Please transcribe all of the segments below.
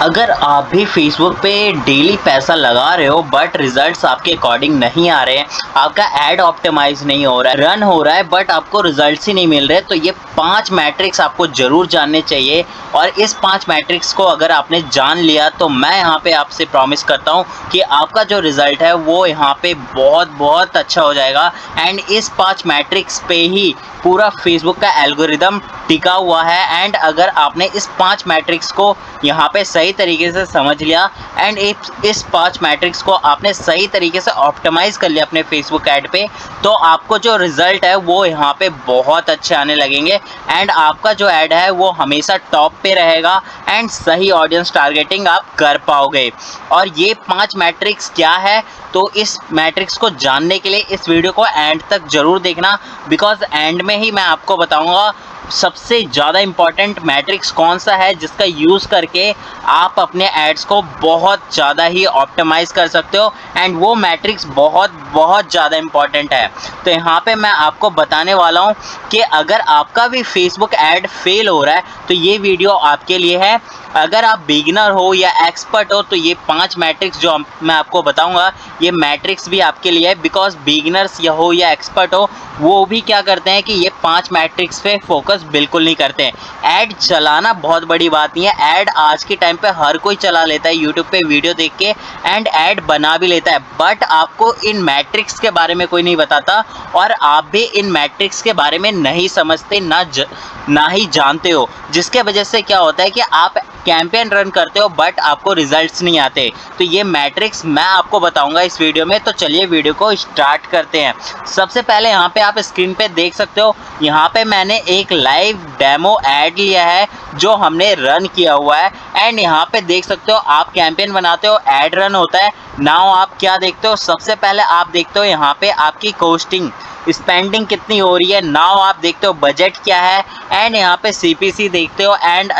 अगर आप भी फेसबुक पे डेली पैसा लगा रहे हो बट रिजल्ट्स आपके अकॉर्डिंग नहीं आ रहे हैं, आपका एड ऑप्टिमाइज नहीं हो रहा है, रन हो रहा है बट आपको रिजल्ट्स ही नहीं मिल रहे, तो ये 5 मैट्रिक्स आपको ज़रूर जानने चाहिए। और इस 5 मैट्रिक्स को अगर आपने जान लिया तो मैं यहाँ पे आपसे प्रॉमिस करता हूँ कि आपका जो रिज़ल्ट है वो यहाँ पे बहुत बहुत अच्छा हो जाएगा। एंड इस 5 मैट्रिक्स पे ही पूरा फेसबुक का एल्गोरिदम टिका हुआ है। एंड अगर आपने इस 5 मैट्रिक्स को यहाँ पे सही तरीके से समझ लिया एंड इस 5 मैट्रिक्स को आपने सही तरीके से ऑप्टिमाइज़ कर लिया अपने फेसबुक ऐड पे, तो आपको जो रिज़ल्ट है वो यहाँ पे बहुत अच्छे आने लगेंगे। एंड आपका जो ऐड है वो हमेशा टॉप पे रहेगा एंड सही ऑडियंस टारगेटिंग आप कर पाओगे। और ये 5 मैट्रिक्स क्या है, तो इस मैट्रिक्स को जानने के लिए इस वीडियो को एंड तक ज़रूर देखना, बिकॉज एंड में ही मैं आपको बताऊंगा सबसे ज़्यादा इम्पॉर्टेंट मैट्रिक्स कौन सा है जिसका यूज़ करके आप अपने एड्स को बहुत ज़्यादा ही ऑप्टिमाइज़ कर सकते हो। एंड वो मैट्रिक्स बहुत बहुत ज़्यादा इम्पॉर्टेंट है। तो यहाँ पे मैं आपको बताने वाला हूँ कि अगर आपका भी फेसबुक ऐड फेल हो रहा है तो ये वीडियो आपके लिए है। अगर आप बिगिनर हो या एक्सपर्ट हो तो ये 5 मैट्रिक्स जो मैं आपको बताऊंगा ये मैट्रिक्स भी आपके लिए है, बिकॉज बिगिनर्स या हो या एक्सपर्ट हो वो भी क्या करते हैं कि ये 5 मैट्रिक्स पे फोकस बिल्कुल नहीं करते हैं। ऐड चलाना बहुत बड़ी बात नहीं है, ऐड आज के टाइम पे हर कोई चला लेता है यूट्यूब पे वीडियो देख के एंड ऐड बना भी लेता है, बट आपको इन मैट्रिक्स के बारे में कोई नहीं बताता और आप भी इन मैट्रिक्स के बारे में नहीं समझते ना ही जानते हो, जिसके वजह से क्या होता है कि आप कैंपेन रन करते हो बट आपको रिजल्ट्स नहीं आते। तो ये मैट्रिक्स मैं आपको बताऊंगा इस वीडियो में, तो चलिए वीडियो को स्टार्ट करते हैं। सबसे पहले यहाँ पे आप स्क्रीन पे देख सकते हो, यहाँ पे मैंने एक लाइव डेमो ऐड लिया है जो हमने रन किया हुआ है। एंड यहाँ पे देख सकते हो आप कैंपेन बनाते हो, ऐड रन होता है। नाउ आप क्या देखते हो, सबसे पहले आप देखते हो यहाँ पे आपकी कॉस्टिंग स्पेंडिंग कितनी हो रही है। नाउ आप देखते हो बजट क्या है एंड यहाँ पे सीपीसी देखते हो एंड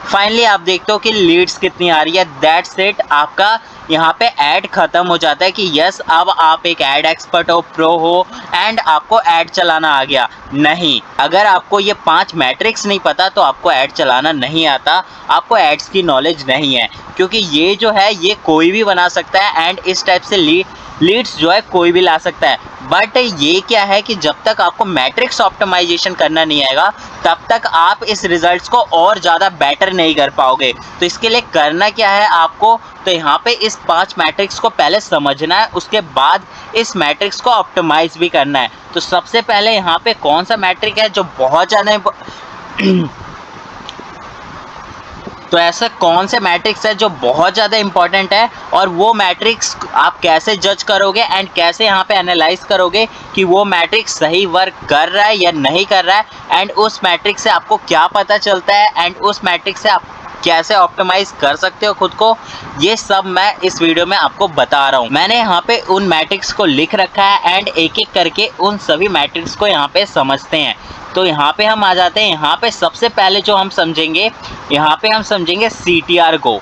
फाइनली आप देखते हो कि लीड्स कितनी आ रही है। दैट्स इट, आपका यहाँ पे ऐड खत्म हो जाता है कि यस अब आप एक ऐड एक्सपर्ट हो, प्रो हो एंड आपको ऐड चलाना आ गया। नहीं, अगर आपको ये 5 मैट्रिक्स नहीं पता तो आपको ऐड चलाना नहीं आता, आपको एड्स की नॉलेज नहीं है, क्योंकि ये जो है ये कोई भी बना सकता है एंड इस टाइप से लीड्स जो है कोई भी ला सकता है। बट ये क्या है कि जब तक आपको मैट्रिक्स ऑप्टिमाइजेशन करना नहीं आएगा तब तक आप इस रिजल्ट्स को और ज़्यादा बेटर नहीं कर पाओगे। तो इसके लिए करना क्या है आपको, तो यहाँ पे इस 5 मैट्रिक्स को पहले समझना है, उसके बाद इस मैट्रिक्स को ऑप्टिमाइज भी करना है। तो सबसे पहले यहाँ पे कौन सा मैट्रिक है जो बहुत ज़्यादा तो ऐसा कौन से मैट्रिक्स है जो बहुत ज़्यादा इंपॉर्टेंट है और वो मैट्रिक्स आप कैसे जज करोगे एंड कैसे यहाँ पे एनालाइज करोगे कि वो मैट्रिक्स सही वर्क कर रहा है या नहीं कर रहा है, एंड उस मैट्रिक्स से आपको क्या पता चलता है एंड उस मैट्रिक्स से आप कैसे ऑप्टिमाइज कर सकते हो खुद को, ये सब मैं इस वीडियो में आपको बता रहा हूँ। मैंने यहाँ पे उन मैट्रिक्स को लिख रखा है एंड एक एक करके उन सभी मैट्रिक्स को यहाँ पे समझते हैं। तो यहाँ पे हम आ जाते हैं, यहाँ पे सबसे पहले जो हम समझेंगे, यहाँ पे हम समझेंगे CTR को।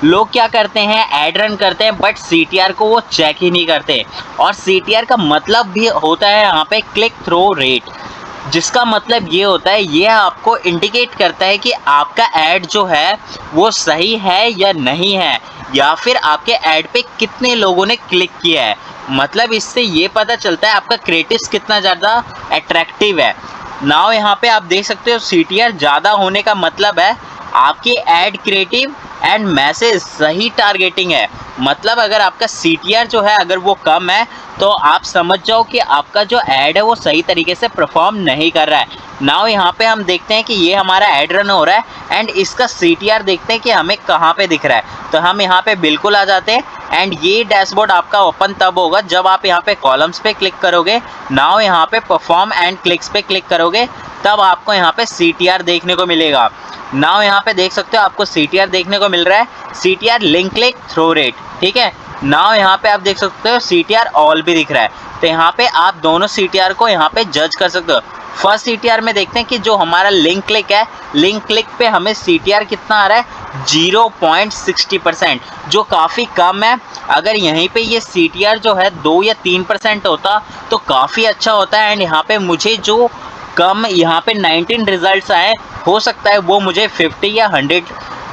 लोग क्या करते हैं, ऐड रन करते हैं बट CTR को वो चेक ही नहीं करते। और CTR का मतलब भी होता है यहाँ पे क्लिक थ्रू रेट, जिसका मतलब ये होता है, ये आपको इंडिकेट करता है कि आपका ऐड जो है वो सही है या नहीं है, या फिर आपके ऐड पे कितने लोगों ने क्लिक किया है। मतलब इससे ये पता चलता है आपका क्रिएटिव्स कितना ज़्यादा अट्रैक्टिव है। नाउ यहाँ पे आप देख सकते हो CTR ज़्यादा होने का मतलब है आपकी ऐड क्रिएटिव एंड मैसेज सही टारगेटिंग है। मतलब अगर आपका CTR जो है अगर वो कम है तो आप समझ जाओ कि आपका जो ऐड है वो सही तरीके से परफॉर्म नहीं कर रहा है। नाउ यहाँ पे हम देखते हैं कि ये हमारा ऐड रन हो रहा है एंड इसका CTR देखते हैं कि हमें कहाँ पे दिख रहा है। तो हम यहाँ पे बिल्कुल आ जाते हैं एंड ये डैशबोर्ड आपका ओपन तब होगा जब आप यहाँ पे कॉलम्स पे क्लिक करोगे। नाउ यहाँ पे परफॉर्म एंड क्लिक्स पे क्लिक करोगे तब आपको यहाँ पे CTR देखने को मिलेगा। नाउ यहाँ पे देख सकते हो आपको CTR देखने को मिल रहा है, CTR link click through rate, ठीक है। नाउ यहाँ पे आप देख सकते हो CTR ऑल भी दिख रहा है। तो यहाँ पे आप दोनों CTR को यहाँ पे जज कर सकते हो। फर्स्ट CTR में देखते हैं कि जो हमारा लिंक क्लिक है, लिंक क्लिक पे हमें CTR कितना आ रहा है 0.60%, जो काफ़ी कम है। अगर यहीं पे ये CTR जो है 2 या 3% होता तो काफ़ी अच्छा होता है। एंड यहाँ पे मुझे जो कम यहाँ पे 19 रिजल्ट्स आए, हो सकता है वो मुझे 50 या 100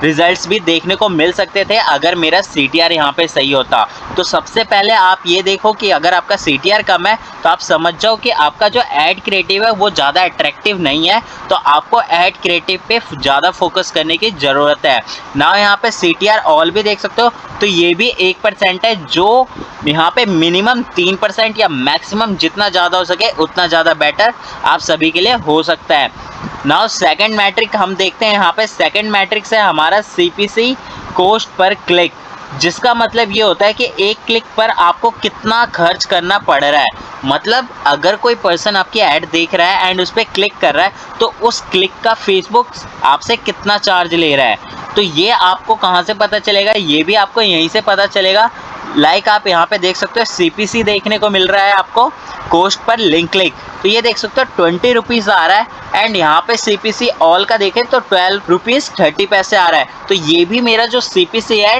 रिजल्ट्स भी देखने को मिल सकते थे अगर मेरा CTR यहाँ पे सही होता। तो सबसे पहले आप ये देखो कि अगर आपका CTR कम है तो आप समझ जाओ कि आपका जो ऐड क्रिएटिव है वो ज़्यादा अट्रैक्टिव नहीं है, तो आपको ऐड क्रिएटिव पे ज़्यादा फोकस करने की ज़रूरत है ना। यहाँ पे CTR ऑल भी देख सकते हो, तो ये भी 1% है, जो यहाँ पे मिनिमम 3% या मैक्सिमम जितना ज़्यादा हो सके उतना ज़्यादा बेटर आप सभी के लिए हो सकता है। नाउ सेकंड मैट्रिक हम देखते हैं। यहाँ पे सेकंड मैट्रिक्स है हमारा CPC कॉस्ट पर क्लिक, जिसका मतलब ये होता है कि एक क्लिक पर आपको कितना खर्च करना पड़ रहा है। मतलब अगर कोई पर्सन आपकी ऐड देख रहा है एंड उस पर क्लिक कर रहा है तो उस क्लिक का फेसबुक आपसे कितना चार्ज ले रहा है। तो ये आपको कहाँ से पता चलेगा, ये भी आपको यहीं से पता चलेगा। लाइक आप यहाँ पे देख सकते हो CPC देखने को मिल रहा है आपको कॉस्ट पर लिंक क्लिक, तो ये देख सकते हो 20 रुपीज़ आ रहा है एंड यहाँ पे CPC ऑल का देखें तो 12 रुपीज़ 30 पैसे आ रहा है। तो ये भी मेरा जो CPC है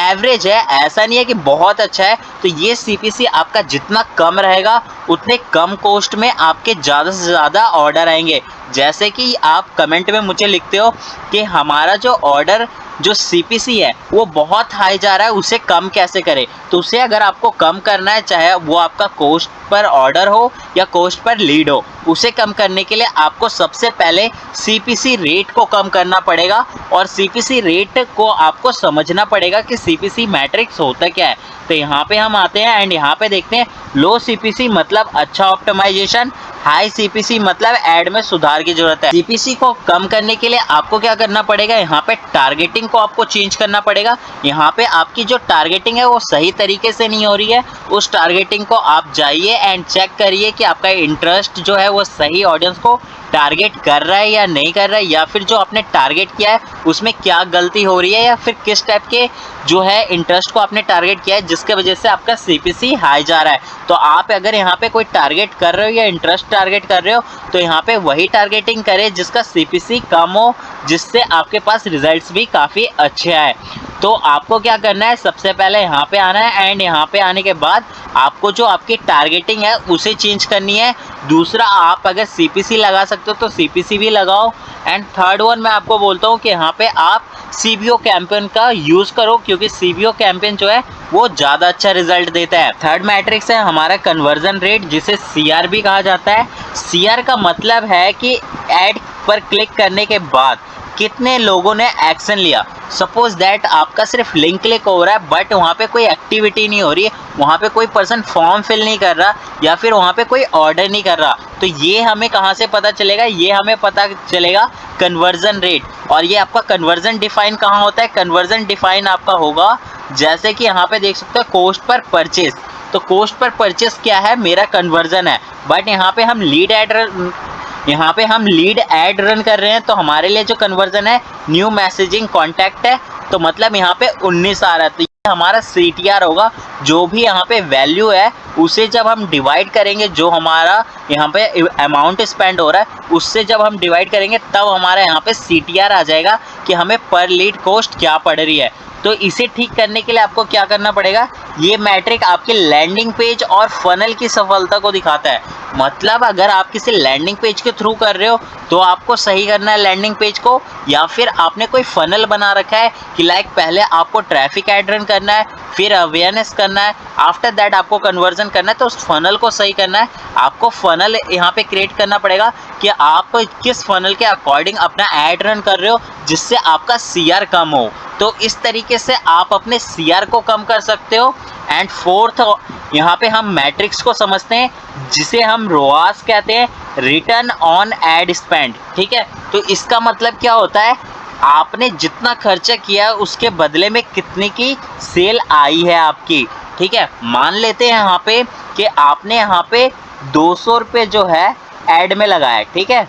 एवरेज है, ऐसा नहीं है कि बहुत अच्छा है। तो ये CPC आपका जितना कम रहेगा उतने कम कॉस्ट में आपके ज़्यादा से ज़्यादा ऑर्डर आएंगे। जैसे कि आप कमेंट में मुझे लिखते हो कि हमारा जो ऑर्डर जो CPC है वो बहुत हाई जा रहा है, उसे कम कैसे करें। तो उसे अगर आपको कम करना है, चाहे वो आपका कॉस्ट पर ऑर्डर हो या कॉस्ट पर लीड हो, उसे कम करने के लिए आपको सबसे पहले CPC रेट को कम करना पड़ेगा और CPC रेट को आपको समझना पड़ेगा कि CPC मैट्रिक्स होता क्या है। तो यहाँ पे हम आते हैं एंड यहाँ पे देखते हैं लो CPC मतलब अच्छा ऑप्टिमाइजेशन, हाई CPC मतलब ऐड में सुधार की जरूरत है। CPC को कम करने के लिए आपको क्या करना पड़ेगा, यहाँ पे टारगेटिंग को आपको चेंज करना पड़ेगा। यहाँ पे आपकी जो टारगेटिंग है वो सही तरीके से नहीं हो रही है, उस टारगेटिंग को आप जाइए एंड चेक करिए कि आपका इंटरेस्ट जो है वो सही ऑडियंस को टारगेट कर रहा है या नहीं कर रहा है, या फिर जो आपने टारगेट किया है उसमें क्या गलती हो रही है, या फिर किस टाइप के जो है इंटरेस्ट को आपने टारगेट किया है जिसके वजह से आपका CPC हाई जा रहा है। तो आप अगर यहाँ पे कोई टारगेट कर रहे हो या इंटरेस्ट टारगेट कर रहे हो तो यहाँ पे वही टारगेटिंग करें जिसका CPC कम हो, जिससे आपके पास रिजल्ट्स भी काफ़ी अच्छे आए। तो आपको क्या करना है, सबसे पहले यहाँ पे आना है एंड यहाँ पे आने के बाद आपको जो आपकी टारगेटिंग है उसे चेंज करनी है। दूसरा, आप अगर CPC लगा सकते हो तो CPC भी लगाओ एंड थर्ड वन मैं आपको बोलता हूँ कि यहाँ पे आप CBO कैंपेन का यूज़ करो, क्योंकि CBO कैंपेन जो है वो ज़्यादा अच्छा रिजल्ट देता है। थर्ड मैट्रिक्स है हमारा कन्वर्जन रेट, जिसे CR भी कहा जाता है। CR का मतलब है कि ऐड पर क्लिक करने के बाद कितने लोगों ने एक्शन लिया। सपोज दैट आपका सिर्फ लिंक क्लिक हो रहा है बट वहाँ पे कोई एक्टिविटी नहीं हो रही है, वहाँ पे कोई पर्सन फॉर्म फिल नहीं कर रहा या फिर वहाँ पे कोई ऑर्डर नहीं कर रहा। तो ये हमें कहाँ से पता चलेगा, ये हमें पता चलेगा कन्वर्जन रेट। और ये आपका कन्वर्जन डिफाइन कहाँ होता है, कन्वर्जन डिफाइन आपका होगा जैसे कि यहाँ पे देख सकते हो कॉस्ट पर परचेज। तो कॉस्ट पर परचेज क्या है, मेरा कन्वर्जन है, बट यहाँ पे हम लीड ऐड रन कर रहे हैं तो हमारे लिए जो कन्वर्जन है न्यू मैसेजिंग कॉन्टैक्ट है। तो मतलब यहाँ पे 19 आ रहा है, तो ये हमारा CTR होगा। जो भी यहाँ पे वैल्यू है उसे जब हम डिवाइड करेंगे, जो हमारा यहाँ पे अमाउंट स्पेंड हो रहा है उससे जब हम डिवाइड करेंगे तब हमारा यहाँ पे CTR आ जाएगा कि हमें पर लीड कॉस्ट क्या पड़ रही है। तो इसे ठीक करने के लिए आपको क्या करना पड़ेगा, ये मैट्रिक आपके लैंडिंग पेज और फनल की सफलता को दिखाता है। मतलब अगर आप किसी लैंडिंग पेज के थ्रू कर रहे हो तो आपको सही करना है लैंडिंग पेज को, या फिर आपने कोई फनल बना रखा है कि लाइक पहले आपको ट्रैफिक ऐड रन करना है, फिर अवेयरनेस करना है, आफ्टर दैट आपको कन्वर्जन करना है, तो उस फनल को सही करना है। आपको फनल यहाँ पे क्रिएट करना पड़ेगा कि आप किस फनल के अकॉर्डिंग अपना ऐड रन कर रहे हो जिससे आपका CR कम हो। तो इस तरीके से आप अपने CR को कम कर सकते हो। एंड फोर्थ, यहाँ पे हम मैट्रिक्स को समझते हैं जिसे हम ROAS कहते हैं, रिटर्न ऑन एड स्पेंड। ठीक है, तो इसका मतलब क्या होता है, आपने जितना खर्चा किया है उसके बदले में कितने की सेल आई है आपकी। ठीक है, मान लेते हैं यहाँ पे कि आपने यहाँ पे 200 रुपये जो है ऐड में लगाया। ठीक है,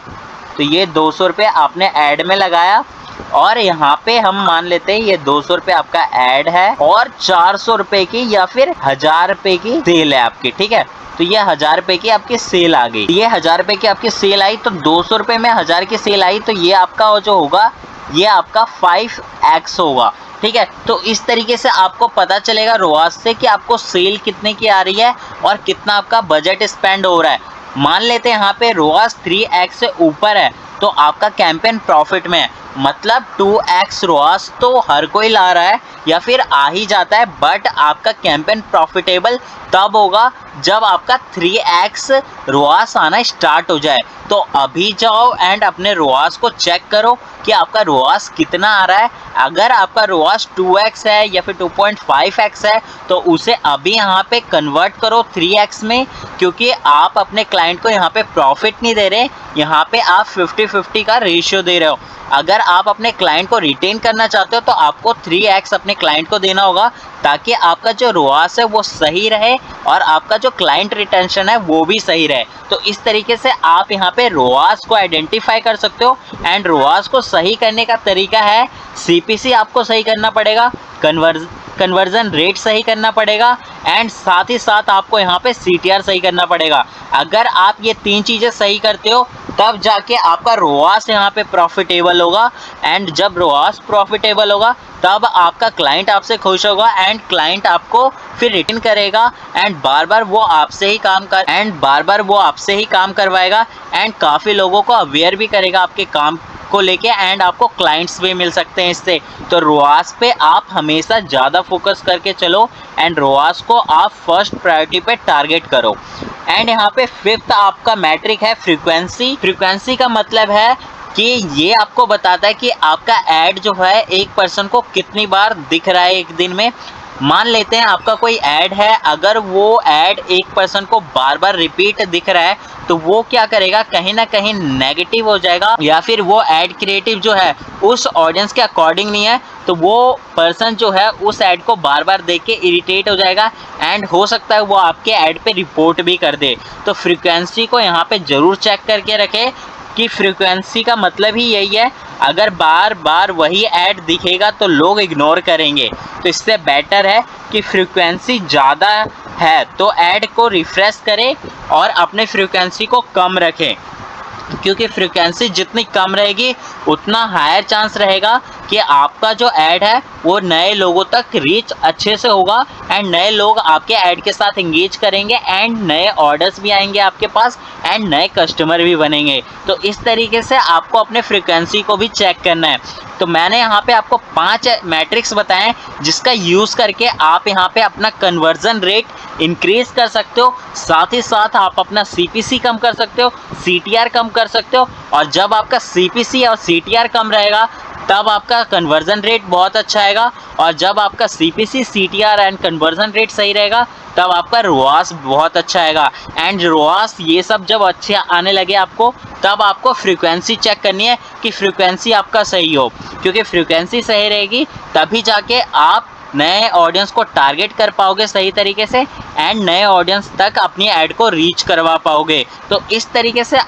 तो ये 200 रुपये आपने ऐड में लगाया और यहाँ पे हम मान लेते हैं ये 200 रुपये आपका ऐड है और 400 रुपये की या फिर 1000 रुपये की सेल है आपकी। ठीक है, तो ये 1000 रुपये की आपकी सेल आ गई, ये 1000 रुपये की आपकी सेल आई, तो 200 रुपये में 1000 की सेल आई, तो ये आपका जो होगा ये आपका 5x होगा। ठीक है, तो इस तरीके से आपको पता चलेगा ROAS से कि आपको सेल कितने की आ रही है और कितना आपका बजट स्पेंड हो रहा है। मान लेते हैं यहाँ पे ROAS 3x से ऊपर है तो आपका कैंपेन प्रॉफिट में है, मतलब 2x ROAS तो हर कोई ला रहा है या फिर आ ही जाता है, बट आपका कैंपेन प्रॉफिटेबल तब होगा जब आपका 3x ROAS आना स्टार्ट हो जाए। तो अभी जाओ एंड अपने ROAS को चेक करो कि आपका ROAS कितना आ रहा है। अगर आपका ROAS 2x है या फिर 2.5x है तो उसे अभी यहाँ पे कन्वर्ट करो 3x में, क्योंकि आप अपने क्लाइंट को यहाँ पे प्रॉफिट नहीं दे रहे, यहाँ पे आप 50-50 का रेशियो दे रहे हो। अगर आप अपने क्लाइंट को रिटेन करना चाहते हो तो आपको 3x अपने क्लाइंट को देना होगा, ताकि आपका जो ROAS है वो सही रहे और आपका जो क्लाइंट रिटेंशन है वो भी सही रहे। तो इस तरीके से आप यहाँ पे ROAS को आइडेंटिफाई कर सकते हो। एंड ROAS को सही करने का तरीका है, CPC आपको सही करना पड़ेगा, कन्वर्जन रेट सही करना पड़ेगा एंड साथ ही साथ आपको यहाँ पे CTR सही करना पड़ेगा। अगर आप ये 3 चीज़ें सही करते हो तब जाके आपका ROAS यहाँ पे प्रॉफिटेबल होगा। एंड जब ROAS प्रॉफिटेबल होगा तब आपका क्लाइंट आपसे खुश होगा एंड क्लाइंट आपको फिर रिटर्न करेगा एंड बार बार वो आपसे ही काम करवाएगा एंड काफ़ी लोगों को अवेयर भी करेगा आपके काम को लेके एंड आपको क्लाइंट्स भी मिल सकते हैं इससे। तो ROAS पे आप हमेशा ज़्यादा फोकस करके चलो एंड ROAS को आप फर्स्ट प्रायोरिटी पे टारगेट करो। एंड यहाँ पे 5th आपका मैट्रिक है फ्रीक्वेंसी। फ्रीक्वेंसी का मतलब है कि ये आपको बताता है कि आपका ऐड जो है एक पर्सन को कितनी बार दिख रहा है एक दिन में। मान लेते हैं आपका कोई ऐड है, अगर वो ऐड एक पर्सन को बार बार रिपीट दिख रहा है तो वो क्या करेगा, कहीं ना कहीं नेगेटिव हो जाएगा, या फिर वो ऐड क्रिएटिव जो है उस ऑडियंस के अकॉर्डिंग नहीं है, तो वो पर्सन जो है उस ऐड को बार बार देख के इरिटेट हो जाएगा एंड हो सकता है वो आपके ऐड पे रिपोर्ट भी कर दे। तो फ्रीक्वेंसी को यहाँ पे ज़रूर चेक करके रखें कि फ्रीक्वेंसी का मतलब ही यही है, अगर बार बार वही ऐड दिखेगा तो लोग इग्नोर करेंगे। तो इससे बेटर है कि फ्रीक्वेंसी ज़्यादा है तो ऐड को रिफ्रेश करें और अपने फ्रीक्वेंसी को कम रखें, क्योंकि फ्रीक्वेंसी जितनी कम रहेगी उतना हायर चांस रहेगा कि आपका जो ऐड है वो नए लोगों तक रीच अच्छे से होगा एंड नए लोग आपके ऐड के साथ एंगेज करेंगे एंड नए ऑर्डर्स भी आएंगे आपके पास एंड नए कस्टमर भी बनेंगे। तो इस तरीके से आपको अपने फ्रीक्वेंसी को भी चेक करना है। तो मैंने यहाँ पे आपको 5 मैट्रिक्स बताएं जिसका यूज़ करके आप यहाँ पे अपना कन्वर्जन रेट इंक्रीज़ कर सकते हो, साथ ही साथ आप अपना CPC कम कर सकते हो, CTR कम कर सकते हो। और जब आपका CPC और CTR कम रहेगा तब आपका कन्वर्जन रेट बहुत अच्छा आएगा, और जब आपका CPC, CTR and conversion rate सही रहेगा तब आपका ROAS बहुत अच्छा आएगा। एंड ROAS ये सब जब अच्छे आने लगे आपको, तब आपको फ्रीक्वेंसी चेक करनी है कि फ्रीक्वेंसी आपका सही हो, क्योंकि फ्रीक्वेंसी सही रहेगी तभी जाके आप नए ऑडियंस को टारगेट कर पाओगे सही तरीके से एंड नए ऑडियंस तक अपनी ऐड को रीच करवा पाओगे। तो इस तरीके से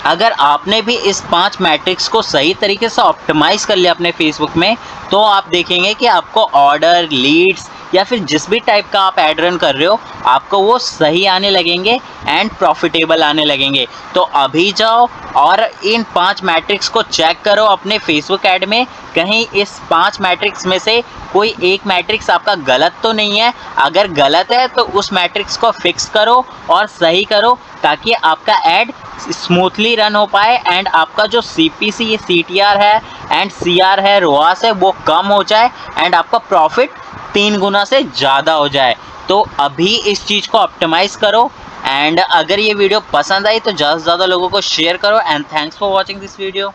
अगर आपने भी इस 5 मैट्रिक्स को सही तरीके से ऑप्टिमाइज़ कर लिया अपने फेसबुक में, तो आप देखेंगे कि आपको ऑर्डर, लीड्स या फिर जिस भी टाइप का आप ऐड रन कर रहे हो आपको वो सही आने लगेंगे एंड प्रॉफिटेबल आने लगेंगे। तो अभी जाओ और इन 5 मैट्रिक्स को चेक करो अपने फेसबुक ऐड में, कहीं इस 5 मैट्रिक्स में से कोई एक मैट्रिक्स आपका गलत तो नहीं है। अगर गलत है तो उस मैट्रिक्स को फिक्स करो और सही करो, ताकि आपका ऐड स्मूथली रन हो पाए एंड आपका जो CPC, CTR है एंड CR है, ROAS है, वो कम हो जाए एंड आपका प्रॉफिट 3 गुना से ज़्यादा हो जाए। तो अभी इस चीज़ को ऑप्टिमाइज़ करो। एंड अगर ये वीडियो पसंद आई तो ज़्यादा से ज़्यादा लोगों को शेयर करो। And thanks for watching this video.